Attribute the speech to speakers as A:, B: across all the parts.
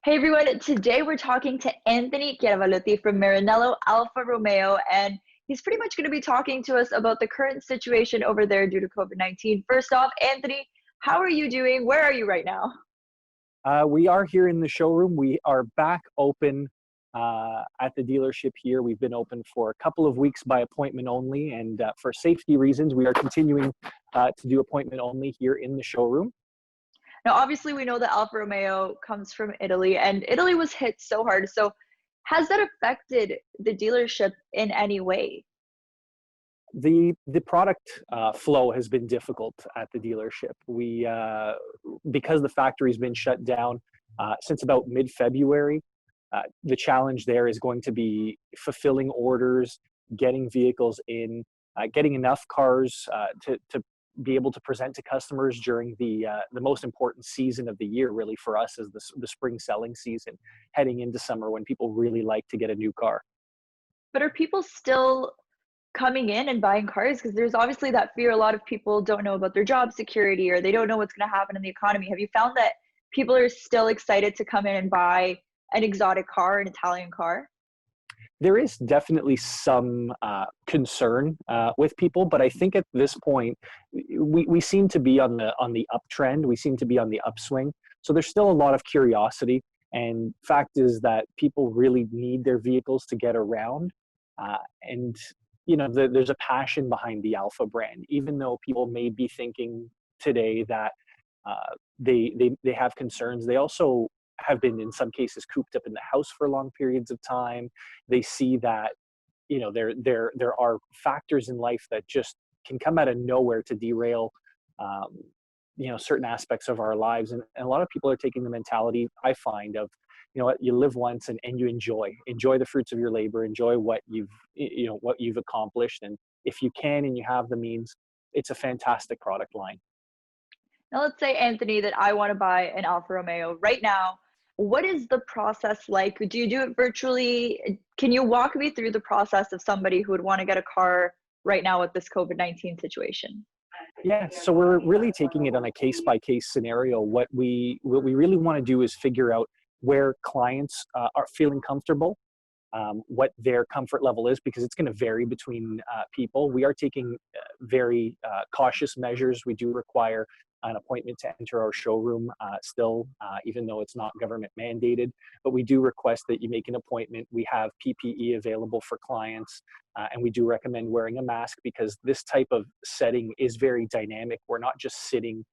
A: Hey everyone, today we're talking to Anthony Chiaravalloti from Maranello Alfa Romeo, and he's pretty much going to be talking to us about the current situation over there due to COVID-19. First off, Anthony, how are you doing? Where are you right now?
B: We are here in the showroom. We are back open at the dealership here. We've been open for a couple of weeks by appointment only, and for safety reasons, we are continuing to do appointment only here in the showroom.
A: Now, obviously, we know that Alfa Romeo comes from Italy, and Italy was hit so hard. So, has that affected the dealership in any way?
B: The product flow has been difficult at the dealership. Because the factory's been shut down since about mid-February. The challenge there is going to be fulfilling orders, getting vehicles in, getting enough cars to be able to present to customers during the most important season of the year, really for us, is the spring selling season, heading into summer when people really like to get a new car.
A: But are people still coming in and buying cars? Because there's obviously that fear. A lot of people don't know about their job security or they don't know what's going to happen in the economy. Have you found that people are still excited to come in and buy an exotic car, an Italian car?
B: There is definitely some concern with people, but I think at this point we seem to be on the uptrend. We seem to be on the upswing. So there's still a lot of curiosity, and fact is that people really need their vehicles to get around, and there's a passion behind the Alfa brand, even though people may be thinking today that they have concerns. They also have been in some cases cooped up in the house for long periods of time. They see that there are factors in life that just can come out of nowhere to derail certain aspects of our lives, and a lot of people are taking the mentality, I find, of what, you live once and you enjoy the fruits of your labor, enjoy what you've accomplished, and if you can and you have the means, it's a fantastic product line.
A: Now, let's say, Anthony, that I want to buy an Alfa Romeo right now. What is the process like? Do you do it virtually? Can you walk me through the process of somebody who would want to get a car right now with this COVID-19 situation?
B: Yeah, so we're really taking it on a case-by-case scenario. What we really want to do is figure out where clients are feeling comfortable, what their comfort level is, because it's going to vary between people. We are taking very cautious measures. We do require an appointment to enter our showroom still, even though it's not government mandated. But we do request that you make an appointment. We have PPE available for clients, and we do recommend wearing a mask, because this type of setting is very dynamic. We're not just sitting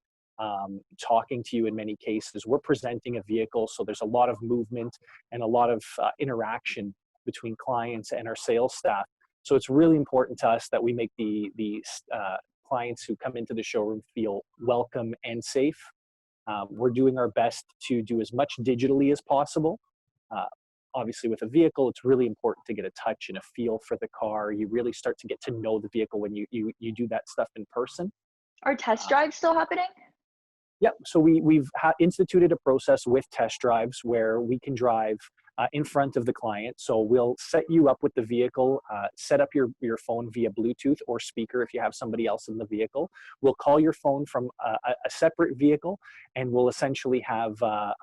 B: talking to you. In many cases, we're presenting a vehicle, so there's a lot of movement and a lot of interaction between clients and our sales staff. So it's really important to us that we make the clients who come into the showroom feel welcome and safe. We're doing our best to do as much digitally as possible. Obviously, with a vehicle, it's really important to get a touch and a feel for the car. You really start to get to know the vehicle when you do that stuff in person.
A: Are test drives still happening?
B: Yep. So we've instituted a process with test drives where we can drive in front of the client. So we'll set you up with the vehicle, set up your phone via Bluetooth or speaker if you have somebody else in the vehicle. We'll call your phone from a separate vehicle, and we'll essentially have a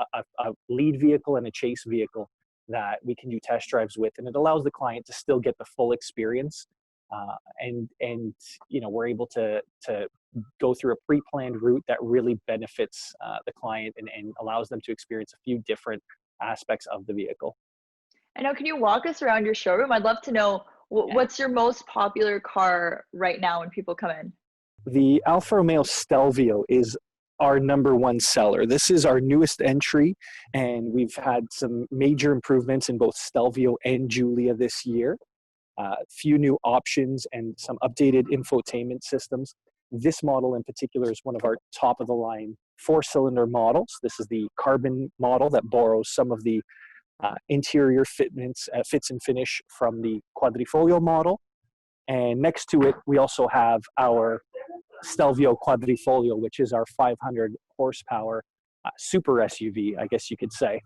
B: lead vehicle and a chase vehicle that we can do test drives with, and it allows the client to still get the full experience. And we're able to go through a pre-planned route that really benefits the client and allows them to experience a few different aspects of the vehicle.
A: I know, can you walk us around your showroom? I'd love to know what's your most popular car right now when people come in?
B: The Alfa Romeo Stelvio is our #1 seller. This is our newest entry, and we've had some major improvements in both Stelvio and Giulia this year. Few new options and some updated infotainment systems. This model in particular is one of our top of the line 4-cylinder models. This is the carbon model that borrows some of the interior fits and finish from the Quadrifoglio model. And next to it, we also have our Stelvio Quadrifoglio, which is our 500 horsepower super SUV, I guess you could say.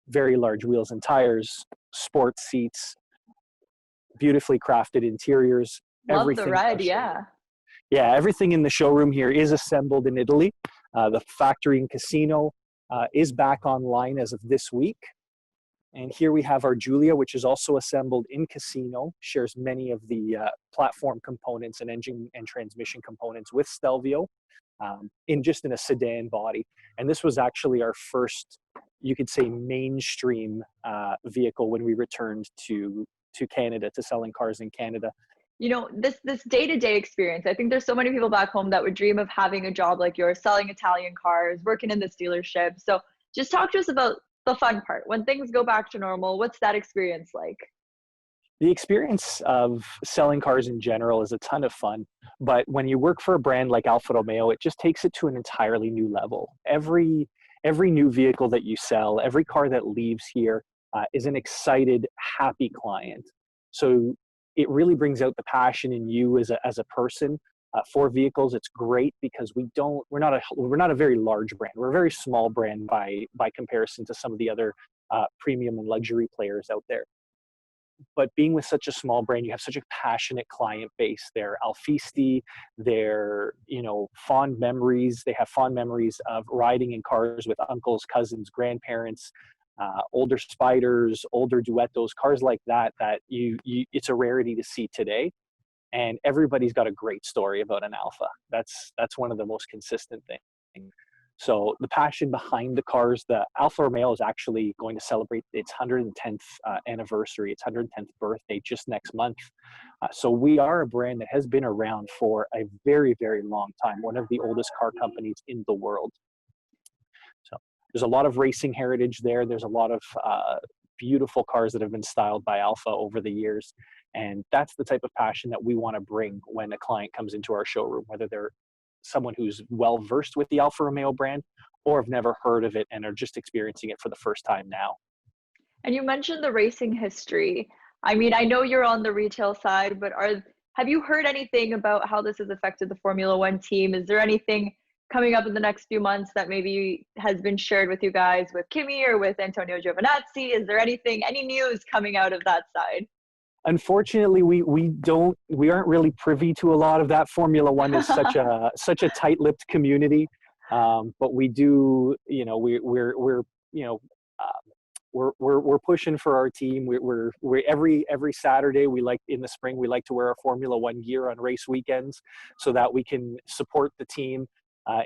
B: Very large wheels and tires, sports seats, beautifully crafted interiors.
A: Love the red, yeah.
B: Yeah, everything in the showroom here is assembled in Italy. The factory in Cassino is back online as of this week. And here we have our Giulia, which is also assembled in Casino, shares many of the platform components and engine and transmission components with Stelvio, in a sedan body. And this was actually our first, you could say, mainstream vehicle when we returned to Canada, to selling cars in Canada.
A: You know, this day-to-day experience, I think there's so many people back home that would dream of having a job like yours, selling Italian cars, working in this dealership. So just talk to us about the fun part. When things go back to normal, what's that experience like?
B: The experience of selling cars in general is a ton of fun, but when you work for a brand like Alfa Romeo, it just takes it to an entirely new level. Every new vehicle that you sell, every car that leaves here is an excited, happy client. So it really brings out the passion in you as a person. For vehicles, it's great because we're not a very large brand. We're a very small brand by comparison to some of the other premium and luxury players out there. But being with such a small brand, you have such a passionate client base. They're Alfisti, they're, fond memories. They have fond memories of riding in cars with uncles, cousins, grandparents, older Spiders, older Duettos, cars like that it's a rarity to see today. And everybody's got a great story about an Alfa. That's one of the most consistent things. So the passion behind the cars, the Alfa Romeo is actually going to celebrate its 110th anniversary, its 110th birthday just next month. So we are a brand that has been around for a very, very long time, one of the oldest car companies in the world. So there's a lot of racing heritage there. There's a lot of beautiful cars that have been styled by Alfa over the years. And that's the type of passion that we want to bring when a client comes into our showroom, whether they're someone who's well versed with the Alfa Romeo brand or have never heard of it and are just experiencing it for the first time now.
A: And you mentioned the racing history. I mean, I know you're on the retail side, but have you heard anything about how this has affected the Formula One team? Is there anything coming up in the next few months that maybe has been shared with you guys, with Kimi or with Antonio Giovinazzi? Is there any news coming out of that side?
B: Unfortunately, we aren't really privy to a lot of that. Formula One is such a tight-lipped community, but we do, we're pushing for our team. We're every Saturday, in the spring we like to wear our Formula One gear on race weekends so that we can support the team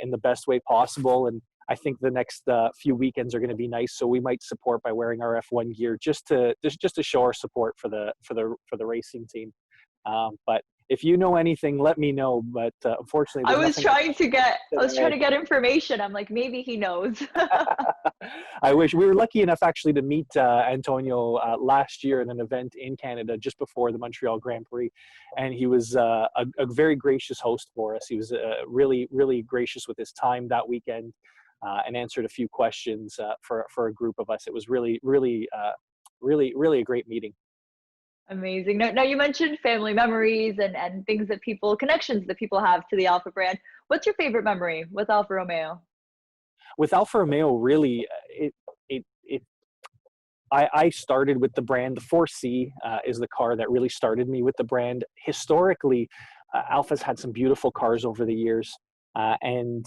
B: in the best way possible. And I think the next few weekends are going to be nice, so we might support by wearing our F1 gear just to show our support for the racing team. But if you know anything, let me know. But unfortunately,
A: I was trying to get information. I'm like, maybe he knows.
B: I wish. We were lucky enough actually to meet Antonio last year at an event in Canada just before the Montreal Grand Prix, and he was a very gracious host for us. He was really, really gracious with his time that weekend. And answered a few questions for a group of us. It was really, really, really a great meeting.
A: Amazing. Now you mentioned family memories and connections that people have to the Alfa brand. What's your favorite memory with Alfa Romeo?
B: With Alfa Romeo, really, I started with the brand. The 4C is the car that really started me with the brand. Historically, Alfa's had some beautiful cars over the years. And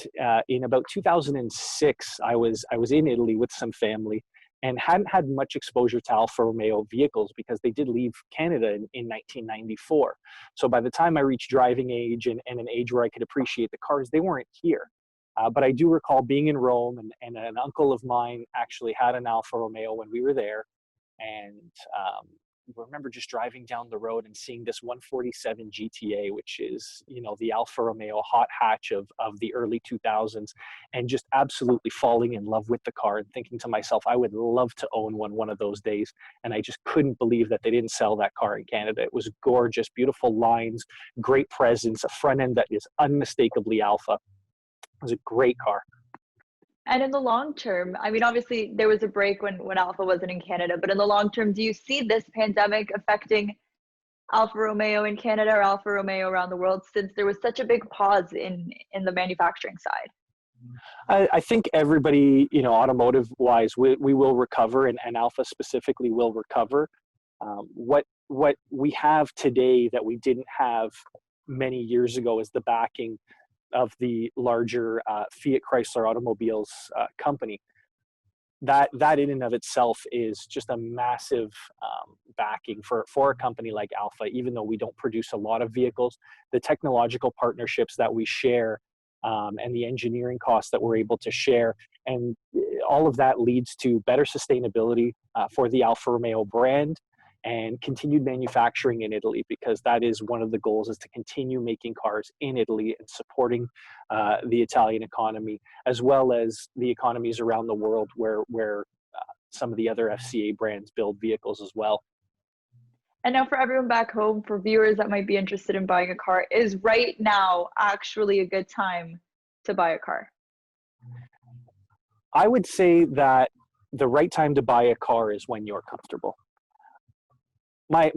B: in about 2006, I was in Italy with some family and hadn't had much exposure to Alfa Romeo vehicles because they did leave Canada in 1994. So by the time I reached driving age and an age where I could appreciate the cars, they weren't here. But I do recall being in Rome, and an uncle of mine actually had an Alfa Romeo when we were there. And I remember just driving down the road and seeing this 147 GTA, which is, the Alfa Romeo hot hatch of the early 2000s, and just absolutely falling in love with the car and thinking to myself, I would love to own one of those days. And I just couldn't believe that they didn't sell that car in Canada. It was gorgeous, beautiful lines, great presence, a front end that is unmistakably Alfa. It was a great car.
A: And in the long term, I mean, obviously there was a break when Alfa wasn't in Canada, but in the long term, do you see this pandemic affecting Alfa Romeo in Canada or Alfa Romeo around the world, since there was such a big pause in the manufacturing side?
B: I think everybody, automotive wise, we will recover, and Alfa specifically will recover. What we have today that we didn't have many years ago is the backing of the larger Fiat Chrysler automobiles company. that in and of itself is just a massive backing for a company like Alfa. Even though we don't produce a lot of vehicles, the technological partnerships that we share and the engineering costs that we're able to share, and all of that leads to better sustainability for the Alfa Romeo brand and continued manufacturing in Italy, because that is one of the goals, is to continue making cars in Italy and supporting the Italian economy, as well as the economies around the world where some of the other FCA brands build vehicles as well.
A: And now for everyone back home, for viewers that might be interested in buying a car, is right now actually a good time to buy a car?
B: I would say that the right time to buy a car is when you're comfortable. My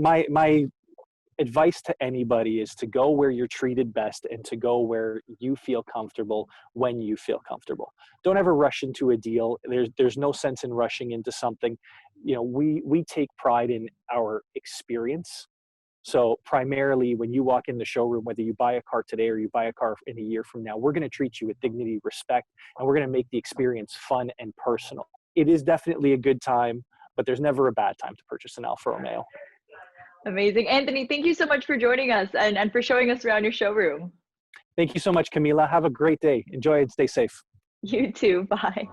B: advice to anybody is to go where you're treated best and to go where you feel comfortable when you feel comfortable. Don't ever rush into a deal. There's no sense in rushing into something. You know, we take pride in our experience. So primarily when you walk in the showroom, whether you buy a car today or you buy a car in a year from now, we're going to treat you with dignity, respect, and we're going to make the experience fun and personal. It is definitely a good time, but there's never a bad time to purchase an Alfa Romeo.
A: Amazing. Anthony, thank you so much for joining us and for showing us around your showroom.
B: Thank you so much, Camila. Have a great day. Enjoy and stay safe.
A: You too. Bye.